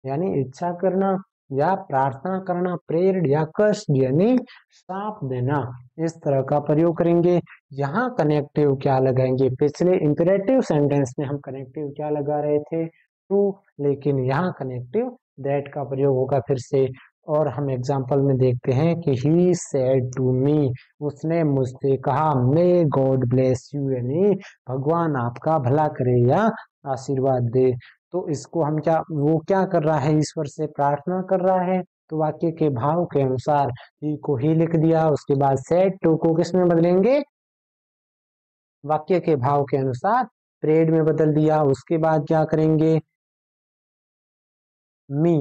यानी इच्छा करना, या प्रार्थना करना, प्रेयर्ड, या कष्ट यानी श्राप देना, इस तरह का प्रयोग करेंगे। यहाँ कनेक्टिव क्या लगाएंगे, पिछले इंपेरेटिव सेंटेंस में हम कनेक्टिव क्या लगा रहे थे, टू, लेकिन यहाँ कनेक्टिव दैट का प्रयोग होगा फिर से। और हम एग्जाम्पल में देखते हैं कि ही सेड टू मी, उसने मुझसे कहा, मे गॉड ब्लेस यू, यानी भगवान आपका भला करे या आशीर्वाद दे। तो इसको हम क्या, वो क्या कर रहा है, ईश्वर से प्रार्थना कर रहा है, तो वाक्य के भाव के अनुसार ही को ही लिख दिया। उसके बाद सेड टू को किस में बदलेंगे, वाक्य के भाव के अनुसार प्रेड में बदल दिया। उसके बाद क्या करेंगे, मी,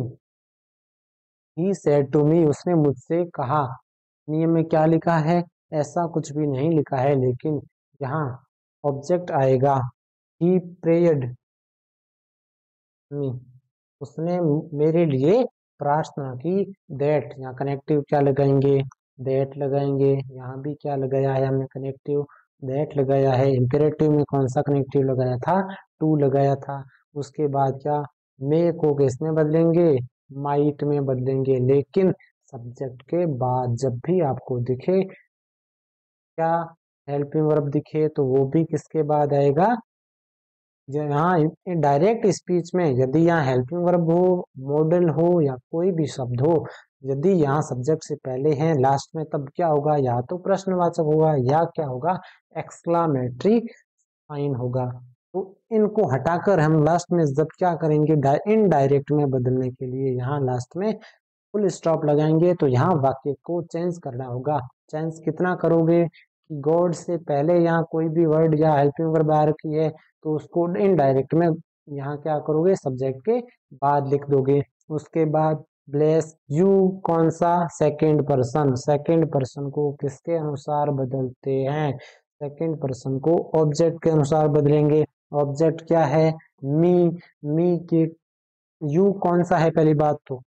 ही सेड टू मी, उसने मुझसे कहा। नियम में क्या लिखा है, ऐसा कुछ भी नहीं लिखा है, लेकिन यहाँ ऑब्जेक्ट आएगा, ही प्रेयड मी, उसने मेरे लिए प्रार्थना की। दैट, यहाँ कनेक्टिव क्या लगाएंगे, दैट लगाएंगे। यहाँ भी क्या लगाया है हमने, कनेक्टिव दैट लगाया है। इंपेरेटिव में कौन सा कनेक्टिव लगाया था, टू लगाया था। उसके बाद क्या, मे को किसमें बदलेंगे, माइट में बदलेंगे, लेकिन सब्जेक्ट के बाद जब भी आपको दिखे क्या, हेल्पिंग वर्ब दिखे, तो वो भी किसके बाद आएगा, यहाँ डायरेक्ट स्पीच में यदि यहाँ हेल्पिंग वर्ब हो, मॉडल हो या कोई भी शब्द हो, यदि यहाँ सब्जेक्ट से पहले हैं लास्ट में, तब क्या होगा, या तो प्रश्नवाचक होगा या क्या होगा, एक्सक्लामेटरी साइन होगा। तो इनको हटाकर हम लास्ट में जब क्या करेंगे, इनडायरेक्ट में बदलने के लिए यहाँ लास्ट में फुल स्टॉप लगाएंगे। तो यहाँ वाक्य को चेंज करना होगा। चेंज कितना करोगे कि गॉड से पहले यहाँ कोई भी वर्ड या हेल्पिंग वर्ब आ रखी है, तो उसको इनडायरेक्ट में यहाँ क्या करोगे, सब्जेक्ट के बाद लिख दोगे। उसके बाद ब्लेस यू, कौन सा, सेकंड पर्सन। सेकंड पर्सन को किसके अनुसार बदलते हैं, सेकंड पर्सन को ऑब्जेक्ट के अनुसार बदलेंगे। ऑब्जेक्ट क्या है, मी, मी के यू कौन सा है, पहली बात तो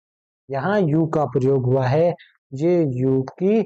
यहाँ यू का प्रयोग हुआ है, ये यू की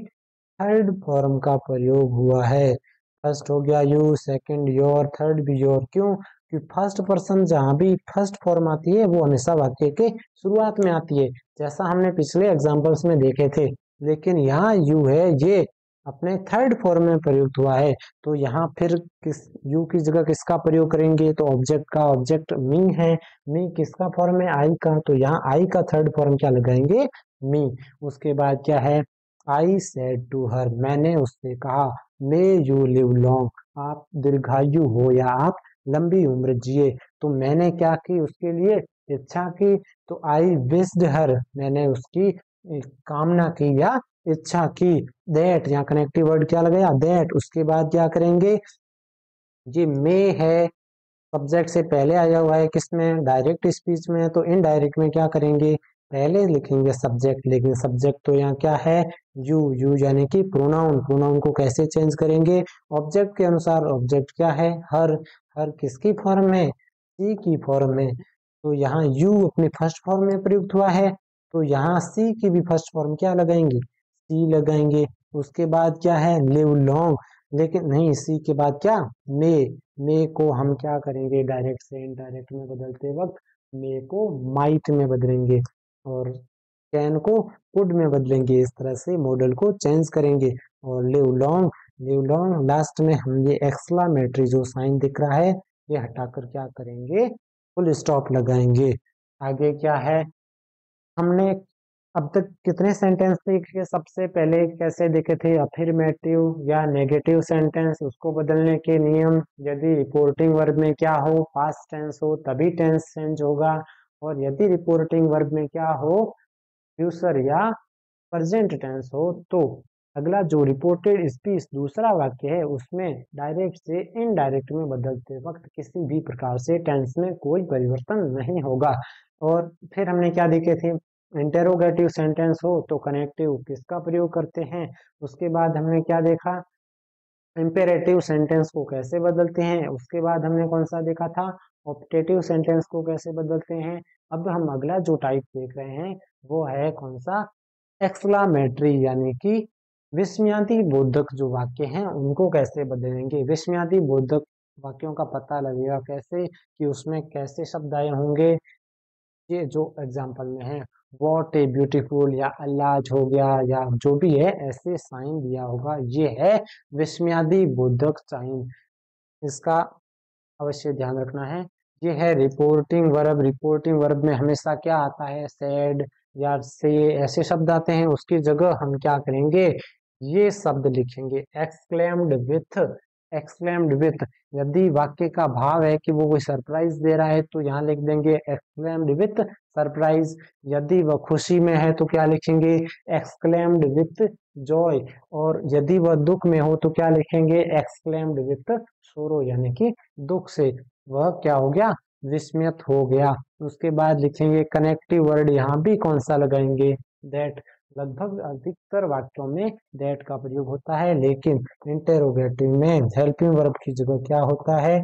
थर्ड फॉर्म का प्रयोग हुआ है। फर्स्ट हो गया यू, सेकंड योर, थर्ड भी योर। क्यों, कि फर्स्ट पर्सन जहाँ भी फर्स्ट फॉर्म आती है वो हमेशा वाक्य के शुरुआत में आती है, जैसा हमने पिछले एग्जांपल्स में देखे थे। लेकिन यहाँ यू है, ये अपने थर्ड फॉर्म में प्रयुक्त हुआ है। तो यहाँ फिर किस यू की जगह किसका प्रयोग करेंगे, तो ऑब्जेक्ट का, ऑब्जेक्ट मी है, मी किसका फॉर्म है, आई का, तो यहाँ आई का थर्ड फॉर्म क्या लगाएंगे, मी। उसके बाद क्या है, आई सेड टू हर, मैंने उससे कहा, मे यू लिव लॉन्ग, आप दीर्घायु हो या आप लंबी उम्र जिए। तो मैंने क्या की उसके लिए, इच्छा की, तो आई विश्ड हर, मैंने उसकी कामना की या इच्छा की। दैट, यहाँ कनेक्टिव वर्ड क्या लगाया, दैट। उसके बाद क्या करेंगे, ये मे है, सब्जेक्ट से पहले आया हुआ है किसमें, डायरेक्ट स्पीच में, तो इनडायरेक्ट में क्या करेंगे, पहले लिखेंगे सब्जेक्ट, लेकिन सब्जेक्ट तो यहाँ क्या है, यू यानी कि प्रोनाउन। प्रोनाउन को कैसे चेंज करेंगे, ऑब्जेक्ट के अनुसार। ऑब्जेक्ट क्या है, हर। हर किसकी फॉर्म में, सी की फॉर्म में। तो यहाँ यू अपनी फर्स्ट फॉर्म में प्रयुक्त हुआ है, तो यहाँ सी की भी फर्स्ट फॉर्म क्या लगाएंगे, सी लगाएंगे। उसके बाद क्या है, लिव लॉन्ग, लेकिन नहीं, सी के बाद क्या, मे। मे को हम क्या करेंगे, डायरेक्ट से इनडायरेक्ट में बदलते वक्त मे को माइट में बदलेंगे और कैन को कुड में बदलेंगे। इस तरह से मॉडल को चेंज करेंगे। और live long, live long last में हम ये एक्सक्लामेटरी जो साइन दिख रहा है ये हटाकर क्या करेंगे, फुल स्टॉप लगाएंगे। आगे क्या है, हमने अब तक कितने सेंटेंस देखे, सबसे पहले कैसे देखे थे, अफर्मेटिव या नेगेटिव सेंटेंस, उसको बदलने के नियम। यदि रिपोर्टिंग वर्ब में क्या हो, पास्ट टेंस हो तभी टेंस चेंज होगा, और यदि रिपोर्टिंग वर्ब में क्या हो, फ्यूचर या प्रेजेंट टेंस हो, तो अगला जो रिपोर्टेड स्पीच दूसरा वाक्य है उसमें डायरेक्ट से इनडायरेक्ट में बदलते वक्त किसी भी प्रकार से टेंस में कोई परिवर्तन नहीं होगा। और फिर हमने क्या देखे थे, इंटेरोगेटिव सेंटेंस हो तो कनेक्टिव किसका प्रयोग करते हैं। उसके बाद हमने क्या देखा, इम्पेरेटिव सेंटेंस को कैसे बदलते हैं। उसके बाद हमने कौन सा देखा था, ऑप्टेटिव सेंटेंस को कैसे बदलते हैं। अब हम अगला जो टाइप देख रहे हैं वो है कौन सा, एक्सक्लामेटरी, यानी कि विस्मयादि बोधक जो वाक्य हैं उनको कैसे बदलेंगे। विस्मयादि बोधक वाक्यों का पता लगेगा कैसे, कि उसमें कैसे शब्द आए होंगे। ये जो एग्जाम्पल में है, वॉट ए ब्यूटीफुल या अल्लाज हो गया या जो भी है, ऐसे साइन दिया होगा, ये है विस्मयादि बोधक साइन। इसका अवश्य ध्यान रखना है। ये है रिपोर्टिंग वर्ब। रिपोर्टिंग वर्ब में हमेशा क्या आता है, सेड या से, ऐसे शब्द आते हैं, उसकी जगह हम क्या करेंगे, ये शब्द लिखेंगे, एक्सक्लेम्ड विथ। एक्सक्लेम्ड विथ, यदि वाक्य का भाव है कि वो कोई सरप्राइज दे रहा है तो यहाँ लिख देंगे एक्सक्लेम्ड विथ सरप्राइज। यदि वह खुशी में है तो क्या लिखेंगे, एक्सक्लेम्ड विथ जॉय। और यदि वह दुख में हो तो क्या लिखेंगे, एक्सक्लेम्ड विथ सोरो, यानी कि दुख से वह क्या हो गया, विस्मित हो गया। उसके बाद लिखेंगे कनेक्टिव वर्ड, यहाँ भी कौन सा लगाएंगे, दैट। लगभग अधिकतर वाक्यों में दैट का प्रयोग होता है, लेकिन इंटेरोगेटिव में हेल्पिंग वर्ब की जगह क्या होता है,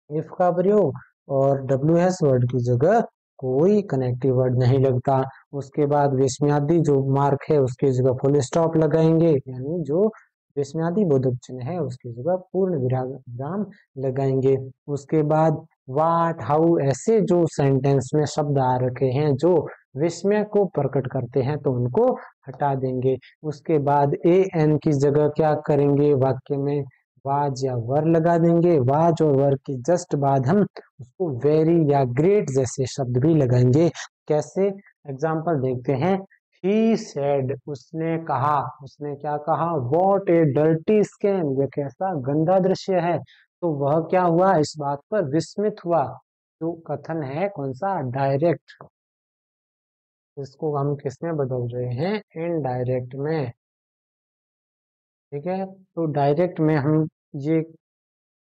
इफ का प्रयोग। और डब्ल्यू एस वर्ड की जगह कोई कनेक्टिव वर्ड नहीं लगता। उसके बाद विस्मयादि जो मार्क है उसकी जगह फुल स्टॉप लगाएंगे, यानी जो विस्मयादि बोधक चिन्ह है उसकी जगह पूर्ण विराम लगाएंगे। उसके बाद वाट, हाउ, ऐसे जो सेंटेंस में शब्द आ रखे हैं जो विस्मय को प्रकट करते हैं तो उनको हटा देंगे। उसके बाद ए एन की जगह क्या करेंगे, वाक्य में वाज या वर लगा देंगे। वाज और वर की जस्ट बाद हम उसको वेरी या ग्रेट जैसे शब्द भी लगाएंगे। कैसे, एग्जाम्पल देखते हैं। ही सेड, उसने कहा, उसने क्या कहा, वॉट ए डर्टी स्कैम, यह कैसा गंदा दृश्य है। तो वह क्या हुआ, इस बात पर विस्मित हुआ। जो कथन है कौन सा, डायरेक्ट, इसको हम किस में बदल रहे हैं, इनडायरेक्ट में। ठीक है, तो डायरेक्ट में हम ये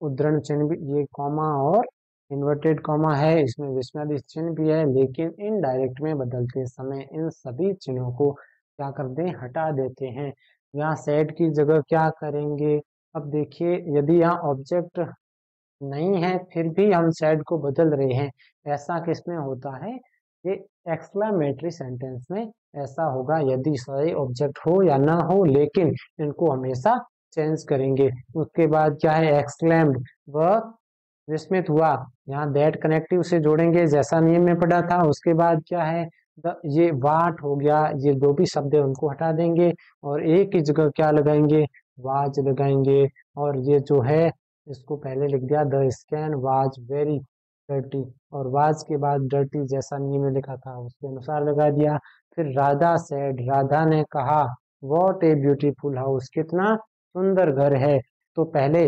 उद्धरण चिन्ह भी, ये कॉमा और इन्वर्टेड कॉमा है, इसमें विस्मयादि चिन्ह भी है, लेकिन इनडायरेक्ट में बदलते समय इन सभी चिन्हों को क्या कर दें, हटा देते हैं। यहाँ सेड की जगह क्या करेंगे, अब देखिए यदि यहाँ ऑब्जेक्ट नहीं है फिर भी हम सेड को बदल रहे हैं, ऐसा किसमें होता है, ये एक्सक्लामेटरी सेंटेंस में ऐसा होगा, यदि सही ऑब्जेक्ट हो या ना हो, लेकिन इनको हमेशा चेंज करेंगे। उसके बाद क्या है, एक्सक्लेम्ड, वह विस्मित हुआ, यहाँ दैट कनेक्टिव से जोड़ेंगे जैसा नियम में पढ़ा था। उसके बाद क्या है, ये वाट हो गया, ये जो भी शब्द है उनको हटा देंगे और एक ही जगह क्या लगाएंगे, वाज लगाएंगे। और ये जो है इसको पहले लिख दिया, the scan was very dirty, और वाज के बाद डर्टी जैसा नी में लिखा था उसके अनुसार लगा दिया। फिर राधा सेड, राधा ने कहा, वॉट ए ब्यूटीफुल हाउस, कितना सुंदर घर है। तो पहले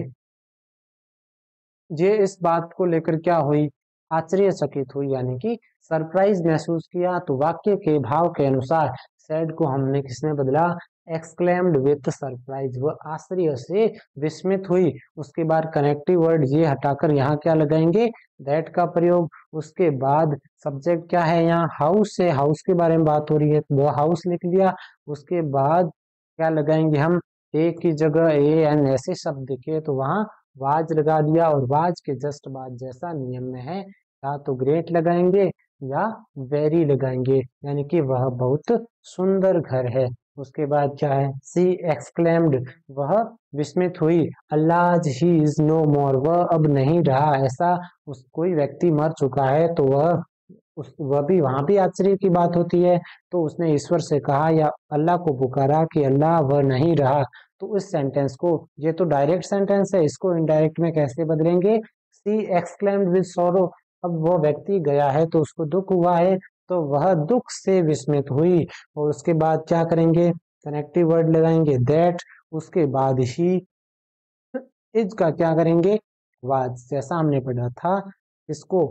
ये इस बात को लेकर क्या हुई, आश्चर्यचकित हुई, यानी कि सरप्राइज महसूस किया। तो वाक्य के भाव के अनुसार सैड को हमने किसने बदला, एक्सक्लेम्ड विथ सरप्राइज, वह आश्चर्य से विस्मित हुई। उसके बाद कनेक्टिव वर्ड ये हटाकर यहाँ क्या लगाएंगे, दैट का प्रयोग। उसके बाद सब्जेक्ट क्या है, यहाँ हाउस है, हाउस के बारे में बात हो रही है तो वह हाउस लिख लिया। उसके बाद क्या लगाएंगे हम, ए की जगह ए एन ऐसे शब्द दिखे तो वहां वाज लगा दिया, और वाज के जस्ट बाद जैसा नियम में है, या तो ग्रेट लगाएंगे या वेरी लगाएंगे, यानी कि वह बहुत सुंदर घर है। उसके बाद क्या है, सी एक्सक्लेम्ड, वह विस्मित हुई। अल्लाह ही इज नो मोर, वह अब नहीं रहा, ऐसा उस कोई व्यक्ति मर चुका है तो वह भी वहां भी आश्चर्य की बात होती है। तो उसने ईश्वर से कहा या अल्लाह को पुकारा कि अल्लाह वह नहीं रहा। तो इस सेंटेंस को, ये तो डायरेक्ट सेंटेंस है, इसको इनडायरेक्ट में कैसे बदलेंगे, सी एक्सक्लेम्ड विद सॉरो, अब वो व्यक्ति गया है तो उसको दुख हुआ है तो वह दुख से विस्मित हुई। और उसके बाद क्या करेंगे, कनेक्टिव वर्ड लगाएंगे दैट। उसके बाद ही इज का क्या करेंगे, वाज, जैसा हमने पढ़ा था। इसको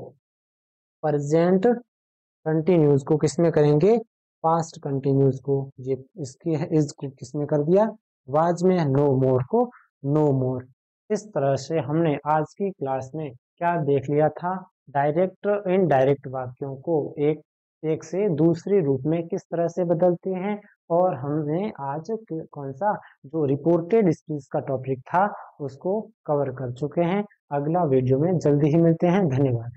प्रेजेंट कंटिन्यूस को किसमें करेंगे, पास्ट कंटिन्यूस को। ये इसकी इज को किसमें कर दिया, वाज में, नो मोर को नो मोर। इस तरह से हमने आज की क्लास में क्या देख लिया था, डायरेक्ट इनडायरेक्ट वाक्यों को एक एक से दूसरे रूप में किस तरह से बदलते हैं। और हमने आज कौन सा जो रिपोर्टेड स्पीच का टॉपिक था उसको कवर कर चुके हैं। अगला वीडियो में जल्दी ही मिलते हैं, धन्यवाद।